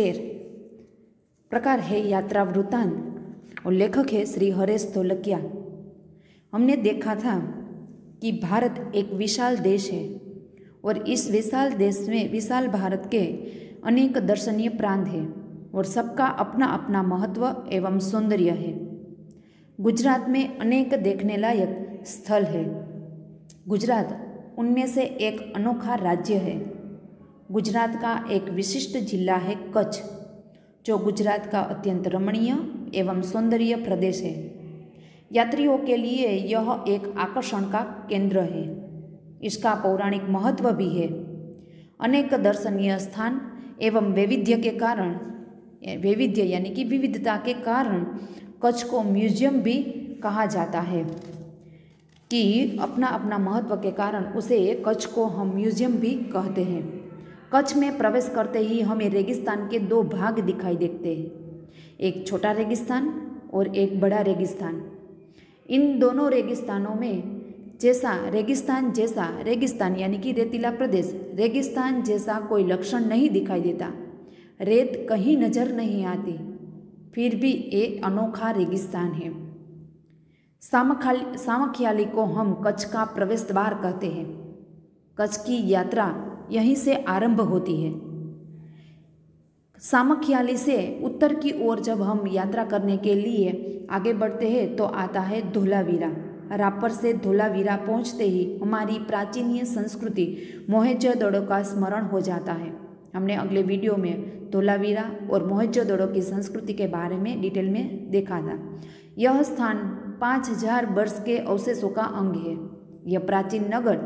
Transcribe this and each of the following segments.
प्रकार है यात्रा वृत्तांत और लेखक है श्री हरेश धोलकिया। हमने देखा था कि भारत एक विशाल देश है और इस विशाल देश में विशाल भारत के अनेक दर्शनीय प्रांत हैं और सबका अपना अपना महत्व एवं सौंदर्य है। गुजरात में अनेक देखने लायक स्थल है। गुजरात उनमें से एक अनोखा राज्य है। गुजरात का एक विशिष्ट जिला है कच्छ, जो गुजरात का अत्यंत रमणीय एवं सौंदर्य प्रदेश है। यात्रियों के लिए यह एक आकर्षण का केंद्र है। इसका पौराणिक महत्व भी है। अनेक दर्शनीय स्थान एवं वैविध्य यानी कि विविधता के कारण कच्छ को म्यूजियम भी कहा जाता है कि अपना अपना महत्व के कारण उसे कच्छ को हम म्यूजियम भी कहते हैं। कच्छ में प्रवेश करते ही हमें रेगिस्तान के दो भाग दिखाई देते हैं, एक छोटा रेगिस्तान और एक बड़ा रेगिस्तान। इन दोनों रेगिस्तानों में रेगिस्तान यानी कि रेतीला प्रदेश, रेगिस्तान जैसा कोई लक्षण नहीं दिखाई देता। रेत कहीं नजर नहीं आती, फिर भी ये अनोखा रेगिस्तान है। सामखियाली को हम कच्छ का प्रवेश द्वार कहते हैं। कच्छ की यात्रा यहीं से आरंभ होती है। सामखियाली से उत्तर की ओर जब हम यात्रा करने के लिए आगे बढ़ते हैं तो आता है धोलावीरा। रापर से धोलावीरा पहुंचते ही हमारी प्राचीन संस्कृति मोहेंजोदड़ो का स्मरण हो जाता है। हमने अगले वीडियो में धोलावीरा और मोहेंजोदड़ो की संस्कृति के बारे में डिटेल में देखा था। यह स्थान 5000 वर्ष के अवशेषों का अंग है। यह प्राचीन नगर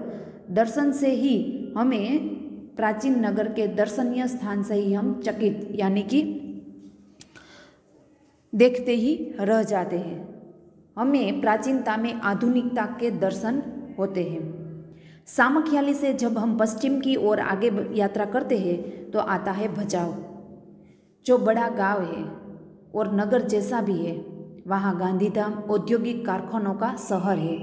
दर्शन से ही हमें प्राचीन नगर के दर्शनीय स्थान से ही हम चकित यानी कि देखते ही रह जाते हैं। हमें प्राचीनता में आधुनिकता के दर्शन होते हैं। सामखियाली से जब हम पश्चिम की ओर आगे यात्रा करते हैं तो आता है भचाऊ, जो बड़ा गांव है और नगर जैसा भी है। वहाँ गांधीधाम औद्योगिक कारखानों का शहर है।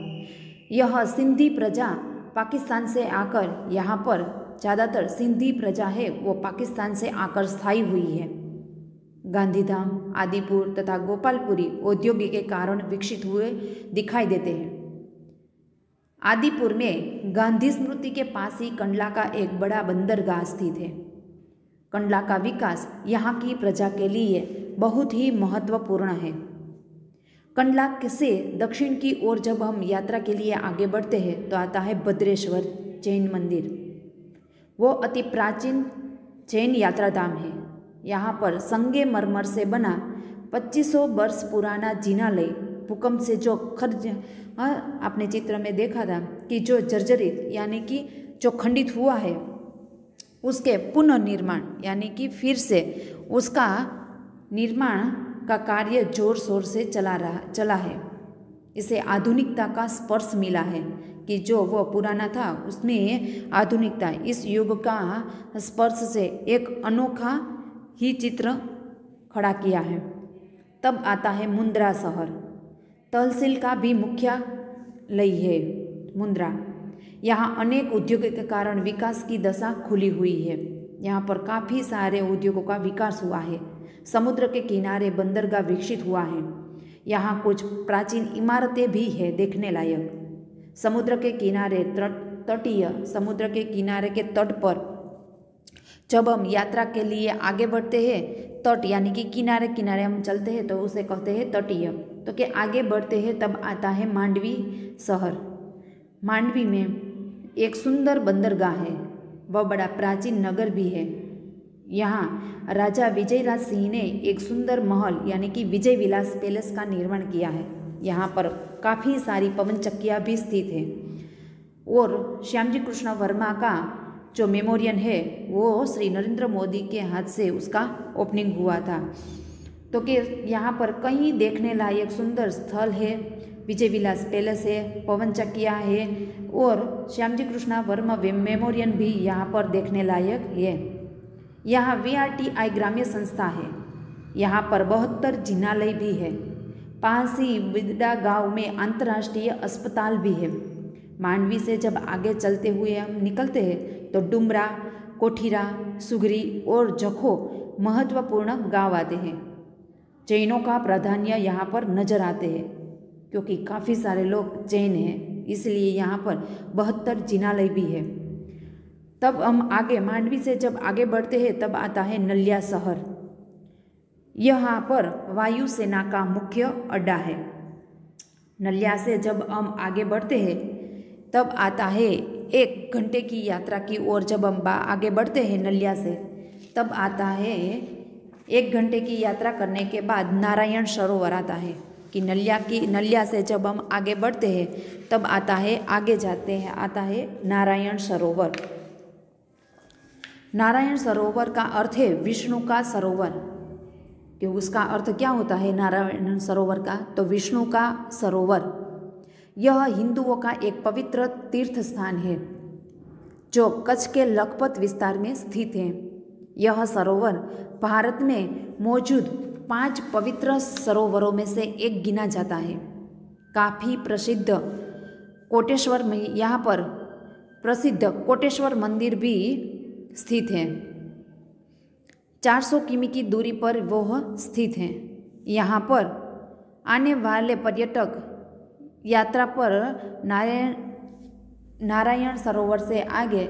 यह सिंधी प्रजा पाकिस्तान से आकर यहाँ पर ज़्यादातर सिंधी प्रजा है वो पाकिस्तान से आकर स्थायी हुई है। गांधीधाम, आदिपुर तथा गोपालपुरी औद्योगिक के कारण विकसित हुए दिखाई देते हैं। आदिपुर में गांधी स्मृति के पास ही कंडला का एक बड़ा बंदरगाह स्थित है। कंडला का विकास यहाँ की प्रजा के लिए बहुत ही महत्वपूर्ण है। कंडला से दक्षिण की ओर जब हम यात्रा के लिए आगे बढ़ते हैं तो आता है भद्रेश्वर जैन मंदिर। वो अति प्राचीन जैन यात्रा धाम है। यहाँ पर संगमरमर से बना 2500 वर्ष पुराना जिनालय भूकंप से जो आपने चित्र में देखा था कि जो जर्जरित यानी कि जो खंडित हुआ है उसके पुनर्निर्माण यानी कि फिर से उसका निर्माण का कार्य जोर शोर से चला है। इसे आधुनिकता का स्पर्श मिला है कि जो वो पुराना था उसमें आधुनिकता इस युग का स्पर्श से एक अनोखा ही चित्र खड़ा किया है। तब आता है मुंद्रा शहर। तहसील का भी मुख्यालय है मुंद्रा। यहाँ अनेक उद्योगों के कारण विकास की दशा खुली हुई है। यहाँ पर काफ़ी सारे उद्योगों का विकास हुआ है। समुद्र के किनारे बंदरगाह विकसित हुआ है। यहाँ कुछ प्राचीन इमारतें भी है देखने लायक। समुद्र के किनारे समुद्र के किनारे के तट पर जब हम यात्रा के लिए आगे बढ़ते हैं, तट यानी कि किनारे किनारे हम चलते हैं तो उसे कहते हैं तटीय। तो कि आगे बढ़ते हैं तब आता है मांडवी शहर। मांडवी में एक सुंदर बंदरगाह है। वह बड़ा प्राचीन नगर भी है। यहाँ राजा विजयराज सिंह ने एक सुंदर महल यानी कि विजय विलास पैलेस का निर्माण किया है। यहाँ पर काफ़ी सारी पवन चक्कियाँ भी स्थित हैं और श्यामजी कृष्ण वर्मा का जो मेमोरियल है वो श्री नरेंद्र मोदी के हाथ से उसका ओपनिंग हुआ था। तो कि यहाँ पर कई देखने लायक सुंदर स्थल है। विजय विलास पैलेस है, पवन चक्कियाँ है और श्यामजी कृष्ण वर्मा मेमोरियल भी यहाँ पर देखने लायक है। यहाँ VRTI ग्राम्य संस्था है। यहाँ पर 72 जिनालय भी है। पास ही विदडा गांव में अंतर्राष्ट्रीय अस्पताल भी है। मांडवी से जब आगे चलते हुए हम निकलते हैं तो डुमरा, कोठीरा, सुगरी और जखो महत्वपूर्ण गांव आते हैं। जैनों का प्राधान्य यहाँ पर नजर आते हैं, क्योंकि काफ़ी सारे लोग जैन हैं, इसलिए यहाँ पर 72 जिनालय भी है। तब हम आगे मांडवी से जब आगे बढ़ते हैं तब आता है नलिया शहर। यहाँ पर वायुसेना का मुख्य अड्डा है। नलिया से जब हम आगे बढ़ते हैं तब आता है 1 घंटे की यात्रा की ओर। जब हम आगे बढ़ते हैं नलिया से तब आता है 1 घंटे की यात्रा करने के बाद नारायण सरोवर आता है। कि नलिया से जब हम आगे बढ़ते हैं तब आता है, आगे जाते हैं, आता है नारायण सरोवर। नारायण सरोवर का अर्थ है विष्णु का सरोवर। कि उसका अर्थ क्या होता है नारायण सरोवर का? तो विष्णु का सरोवर। यह हिंदुओं का एक पवित्र तीर्थ स्थान है जो कच्छ के लखपत विस्तार में स्थित है। यह सरोवर भारत में मौजूद 5 पवित्र सरोवरों में से एक गिना जाता है। काफ़ी प्रसिद्ध कोटेश्वर में यहाँ पर प्रसिद्ध कोटेश्वर मंदिर भी स्थित है। 400 किमी की दूरी पर वह स्थित है। यहाँ पर आने वाले पर्यटक यात्रा पर नारायण सरोवर से आगे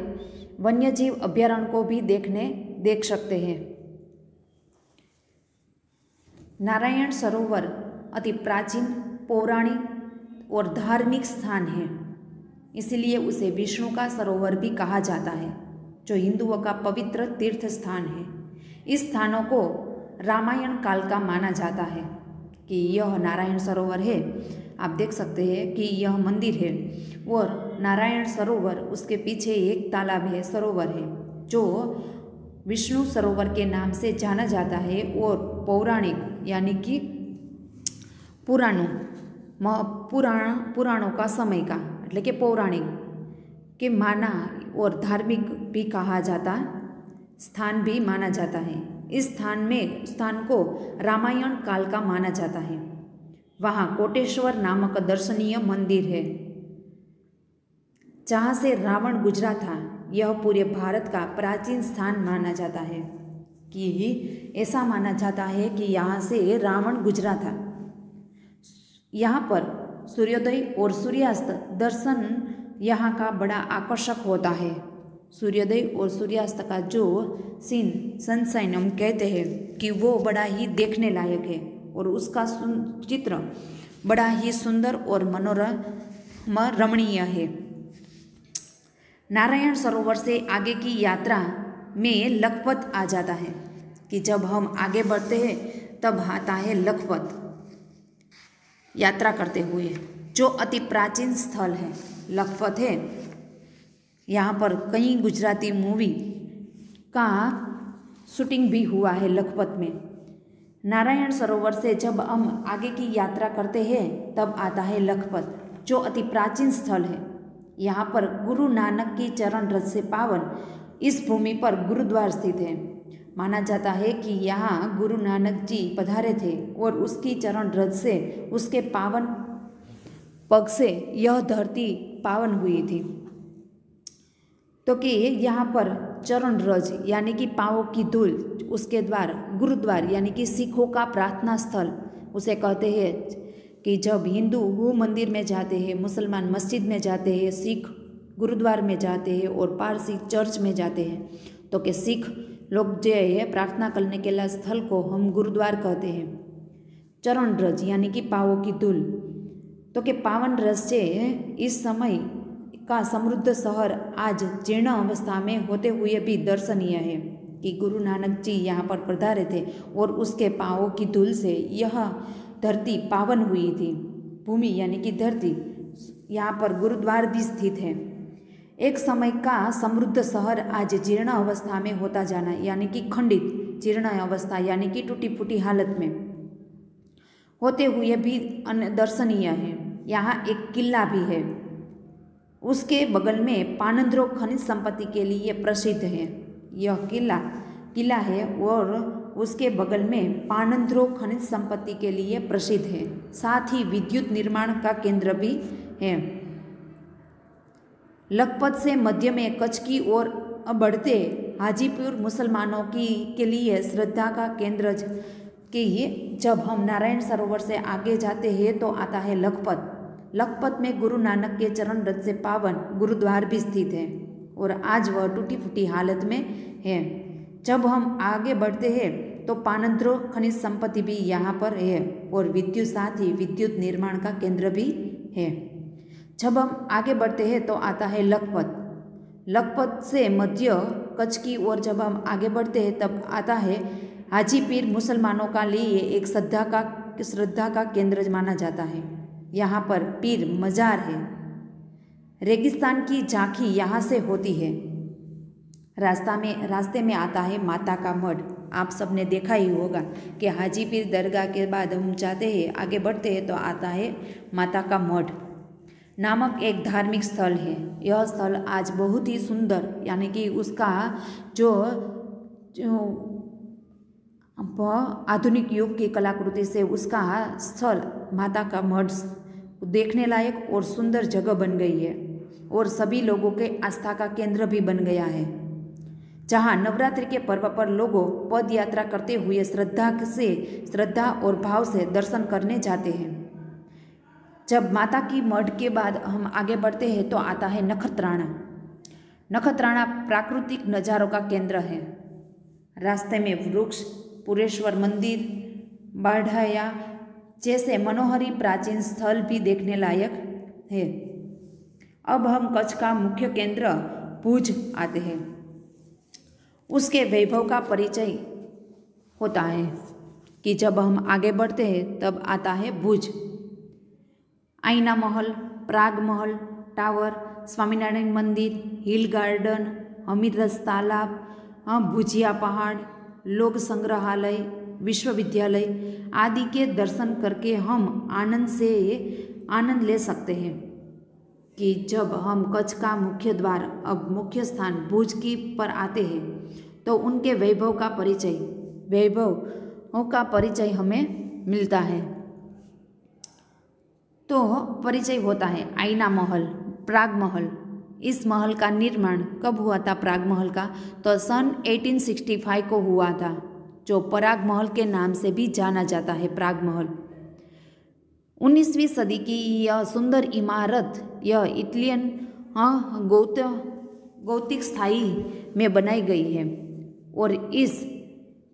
वन्यजीव अभयारण्य को भी देख सकते हैं। नारायण सरोवर अति प्राचीन, पौराणिक और धार्मिक स्थान है, इसलिए उसे विष्णु का सरोवर भी कहा जाता है, जो हिंदुओं का पवित्र तीर्थ स्थान है। इस स्थानों को रामायण काल का माना जाता है। कि यह नारायण सरोवर है, आप देख सकते हैं कि यह मंदिर है और नारायण सरोवर उसके पीछे एक तालाब है, सरोवर है, जो विष्णु सरोवर के नाम से जाना जाता है। और पौराणिक यानी कि पुराणों का समय का એટલે કે पौराणिक के माना और धार्मिक भी कहा जाता स्थान भी माना जाता है। इस स्थान को रामायण काल का माना जाता है। वहाँ कोटेश्वर नामक दर्शनीय मंदिर है जहाँ से रावण गुजरा था। यह पूरे भारत का प्राचीन स्थान माना जाता है। कि ऐसा माना जाता है कि यहाँ से रावण गुजरा था। यहाँ पर सूर्योदय और सूर्यास्त दर्शन यहाँ का बड़ा आकर्षक होता है। सूर्योदय और सूर्यास्त का जो सनशाइन हम कहते हैं कि वो बड़ा ही देखने लायक है और उसका चित्र बड़ा ही सुंदर और मनोरम रमणीय है। नारायण सरोवर से आगे की यात्रा में लखपत आ जाता है। कि जब हम आगे बढ़ते हैं तब आता है लखपत यात्रा करते हुए, जो अति प्राचीन स्थल है। लखपत है, यहाँ पर कई गुजराती मूवी का शूटिंग भी हुआ है लखपत में। नारायण सरोवर से जब हम आगे की यात्रा करते हैं तब आता है लखपत, जो अति प्राचीन स्थल है। यहाँ पर गुरु नानक की चरण रज से पावन इस भूमि पर गुरुद्वार स्थित है। माना जाता है कि यहाँ गुरु नानक जी पधारे थे और उसकी चरण रज से, उसके पावन पग से यह धरती पावन हुई थी। तो कि यहाँ पर चरण रज यानी कि पाँव की धूल, उसके द्वार गुरुद्वार यानी कि सिखों का प्रार्थना स्थल उसे कहते हैं। कि जब हिंदू मंदिर में जाते हैं, मुसलमान मस्जिद में जाते हैं, सिख गुरुद्वार में जाते हैं और पारसी चर्च में जाते हैं, तो कि सिख लोग जो है प्रार्थना करने के लिए स्थल को हम गुरुद्वार कहते हैं। चरण रज यानी कि पाँवों की धूल, तो कि पावन रज से इस समय का समृद्ध शहर आज जीर्ण अवस्था में होते हुए भी दर्शनीय है। कि गुरु नानक जी यहाँ पर पधारे थे और उसके पाँवों की धूल से यह धरती पावन हुई थी। भूमि यानी कि धरती, यहाँ पर गुरुद्वार भी स्थित है। एक समय का समृद्ध शहर आज जीर्ण अवस्था में होता जाना यानी कि खंडित, जीर्ण अवस्था यानी कि टूटी फूटी हालत में होते हुए भी दर्शनीय है। यहाँ एक किला भी है, उसके बगल में पानंद्रो खनिज संपत्ति के लिए प्रसिद्ध है। यह किला है और उसके बगल में पानंद्रो खनिज संपत्ति के लिए प्रसिद्ध है। साथ ही विद्युत निर्माण का केंद्र भी है। लखपत से मध्य में कच्छ की ओर बढ़ते हाजीपुर मुसलमानों की के लिए श्रद्धा का केंद्र कि जब हम नारायण सरोवर से आगे जाते हैं तो आता है लखपत। लखपत में गुरु नानक के चरण रज से पावन गुरुद्वार भी स्थित है और आज वह टूटी फूटी हालत में है। जब हम आगे बढ़ते हैं तो पानंद्रो खनिज संपत्ति भी यहाँ पर है और विद्युत साथ ही विद्युत निर्माण का केंद्र भी है। जब हम आगे बढ़ते हैं तो आता है लखपत। लखपत से मध्य कच्छ की ओर जब हम आगे बढ़ते हैं तब आता है हाजीपीर। मुसलमानों का लिए एक श्रद्धा का केंद्र माना जाता है। यहाँ पर पीर मजार है। रेगिस्तान की झांकी यहाँ से होती है। रास्ते में आता है माता का मठ। आप सबने देखा ही होगा कि हाजीपीर दरगाह के बाद हम जाते हैं आगे बढ़ते हैं तो आता है माता का मठ नामक एक धार्मिक स्थल है। यह स्थल आज बहुत ही सुंदर यानी कि उसका जो आधुनिक युग की कलाकृति से उसका स्थल माता का मठ देखने लायक और सुंदर जगह बन गई है और सभी लोगों के आस्था का केंद्र भी बन गया है, जहाँ नवरात्रि के पर्व पर लोगों पद यात्रा करते हुए श्रद्धा और भाव से दर्शन करने जाते हैं। जब माता की मठ के बाद हम आगे बढ़ते हैं तो आता है नखत्राणा। नखत्राणा प्राकृतिक नज़ारों का केंद्र है। रास्ते में वृक्ष, पुरेश्वर मंदिर, बाढ़ाया जैसे मनोहरी प्राचीन स्थल भी देखने लायक है। अब हम कच्छ का मुख्य केंद्र भुज आते हैं। उसके वैभव का परिचय होता है कि जब हम आगे बढ़ते हैं तब आता है भुज। आईना महल, प्राग महल, टावर, स्वामीनारायण मंदिर, हिल गार्डन, हमीरस तालाब, भुजिया पहाड़, लोक संग्रहालय, विश्वविद्यालय आदि के दर्शन करके हम आनंद ले सकते हैं कि जब हम कच्छ का मुख्य द्वार अब मुख्य स्थान भुज की पर आते हैं तो उनके वैभव का परिचय हमें मिलता है। तो परिचय होता है आईना महल, प्राग महल। इस महल का निर्माण कब हुआ था? प्राग महल का तो सन 1865 को हुआ था, जो पराग महल के नाम से भी जाना जाता है। प्राग महल 19वीं सदी की यह सुंदर इमारत यह इटलियन गौतिक स्थाई में बनाई गई है और इस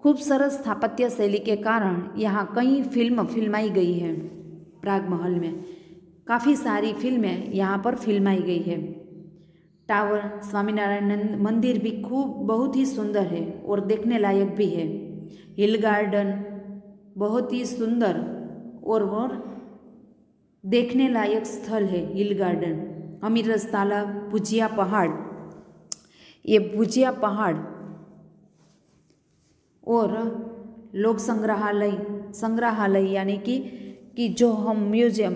खूबसूरत स्थापत्य शैली के कारण यहाँ कई फिल्माई गई है। प्राग महल में काफ़ी सारी फिल्में यहाँ पर फिल्माई गई है। टावर, स्वामीनारायण मंदिर भी बहुत ही सुंदर है और देखने लायक भी है। हिल गार्डन बहुत ही सुंदर और देखने लायक स्थल है हिल गार्डन। हमीरस तालाब, भुजिया पहाड़, ये भुजिया पहाड़ और लोक संग्रहालय यानी कि जो हम म्यूजियम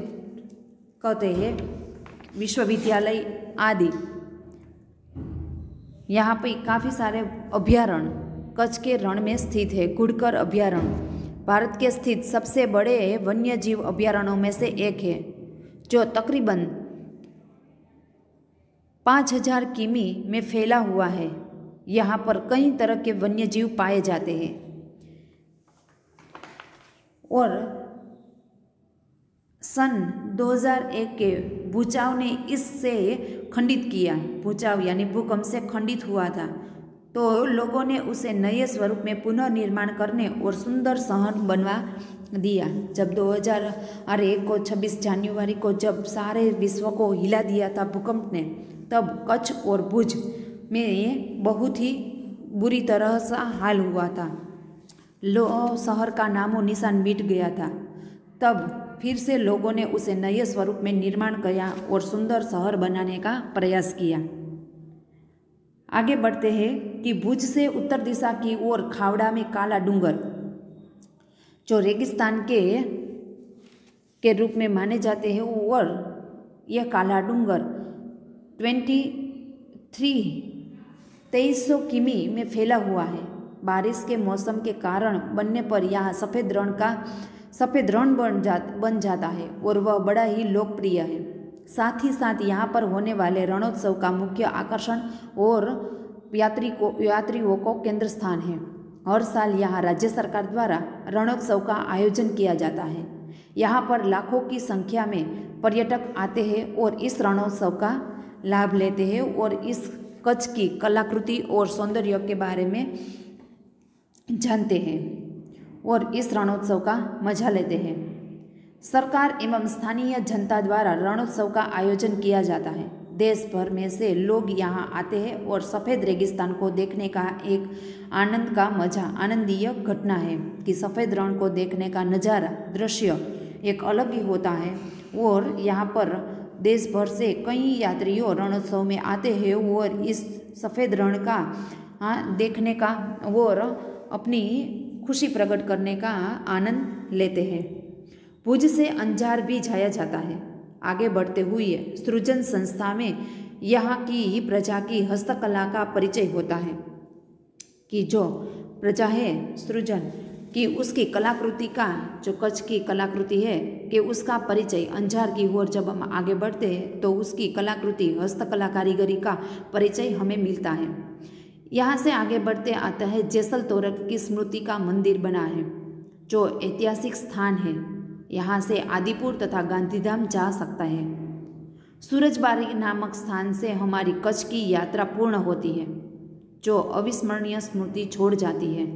कहते हैं, विश्वविद्यालय आदि। यहाँ पे काफ़ी सारे अभ्यारण्य कच्छ के रण में स्थित है। घुड़कर अभ्यारण्य भारत के स्थित सबसे बड़े वन्य जीव अभ्यारण्यों में से एक है, जो तकरीबन 5000 किमी में फैला हुआ है। यहाँ पर कई तरह के वन्य जीव पाए जाते हैं और सन 2001 के भूचाव ने इससे खंडित किया। भूचाव यानी भूकंप से खंडित हुआ था, तो लोगों ने उसे नए स्वरूप में पुनर्निर्माण करने और सुंदर शहर बनवा दिया। जब 2001 को 26 जनवरी को जब सारे विश्व को हिला दिया था भूकंप ने, तब कच्छ और भुज में बहुत ही बुरी तरह से हाल हुआ था। शहर का नामो निशान मिट गया था। तब फिर से लोगों ने उसे नए स्वरूप में निर्माण किया और सुंदर शहर बनाने का प्रयास किया। आगे बढ़ते हैं कि भुज से उत्तर दिशा की ओर खावड़ा में काला डूंगर, जो रेगिस्तान के रूप में माने जाते हैं, और यह काला डूंगर 2300 किमी में फैला हुआ है। बारिश के मौसम के कारण बनने पर यहाँ सफ़ेद रण बन जाता है और वह बड़ा ही लोकप्रिय है। साथ ही साथ यहाँ पर होने वाले रणोत्सव का मुख्य आकर्षण और यात्रियों को केंद्र स्थान है। हर साल यहाँ राज्य सरकार द्वारा रणोत्सव का आयोजन किया जाता है। यहाँ पर लाखों की संख्या में पर्यटक आते हैं और इस रणोत्सव का लाभ लेते हैं और इस कच्छ की कलाकृति और सौंदर्य के बारे में जानते हैं और इस रणोत्सव का मजा लेते हैं। सरकार एवं स्थानीय जनता द्वारा रणोत्सव का आयोजन किया जाता है। देश भर में से लोग यहाँ आते हैं और सफ़ेद रेगिस्तान को देखने का एक आनंदीय घटना है कि सफ़ेद रण को देखने का नज़ारा दृश्य एक अलग ही होता है। और यहाँ पर देश भर से कई यात्रियों रणोत्सव में आते हैं और इस सफ़ेद रण का देखने का और अपनी खुशी प्रकट करने का आनंद लेते हैं। भुज से अंजार भी जाया जाता है। आगे बढ़ते हुए सृजन संस्था में यहाँ की प्रजा की हस्तकला का परिचय होता है कि जो प्रजा है सृजन कि उसकी कलाकृति का जो कच्छ की कलाकृति है कि उसका परिचय अंजार की ओर जब हम आगे बढ़ते हैं तो उसकी कलाकृति हस्तकला कारीगरी का परिचय हमें मिलता है। यहाँ से आगे बढ़ते आता है जैसल तोरल की स्मृति का मंदिर बना है जो ऐतिहासिक स्थान है। यहाँ से आदिपुर तथा गांधीधाम जा सकता है। सूरजबारी नामक स्थान से हमारी कच्छ की यात्रा पूर्ण होती है जो अविस्मरणीय स्मृति छोड़ जाती है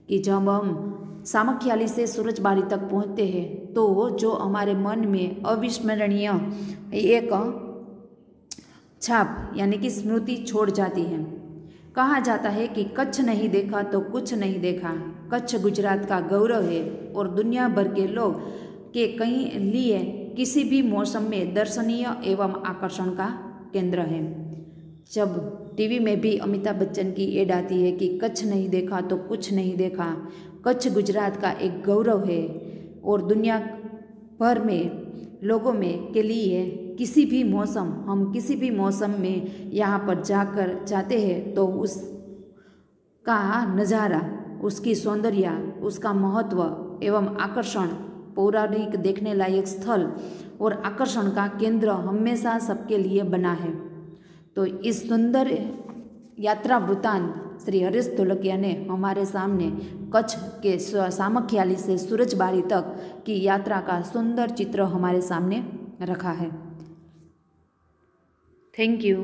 कि जब हम सामख्याली से सूरजबारी तक पहुँचते हैं तो जो हमारे मन में अविस्मरणीय एक छाप यानी कि स्मृति छोड़ जाती है। कहा जाता है कि कच्छ नहीं देखा तो कुछ नहीं देखा। कच्छ गुजरात का गौरव है और दुनिया भर के लोग के कई लिए किसी भी मौसम में दर्शनीय एवं आकर्षण का केंद्र है। जब टीवी में भी अमिताभ बच्चन की एड आती है कि कच्छ नहीं देखा तो कुछ नहीं देखा, कच्छ गुजरात का एक गौरव है और दुनिया भर में लोगों में के लिए किसी भी मौसम हम किसी भी मौसम में यहाँ पर जाते हैं तो उसका नज़ारा, उसकी सौंदर्य, उसका महत्व एवं आकर्षण, पौराणिक देखने लायक स्थल और आकर्षण का केंद्र हमेशा सबके लिए बना है। तो इस सुंदर यात्रा वृत्तांत श्री हरीश ढोलकिया ने हमारे सामने कच्छ के सामख्याली से सूरजबारी तक की यात्रा का सुंदर चित्र हमारे सामने रखा है। Thank you.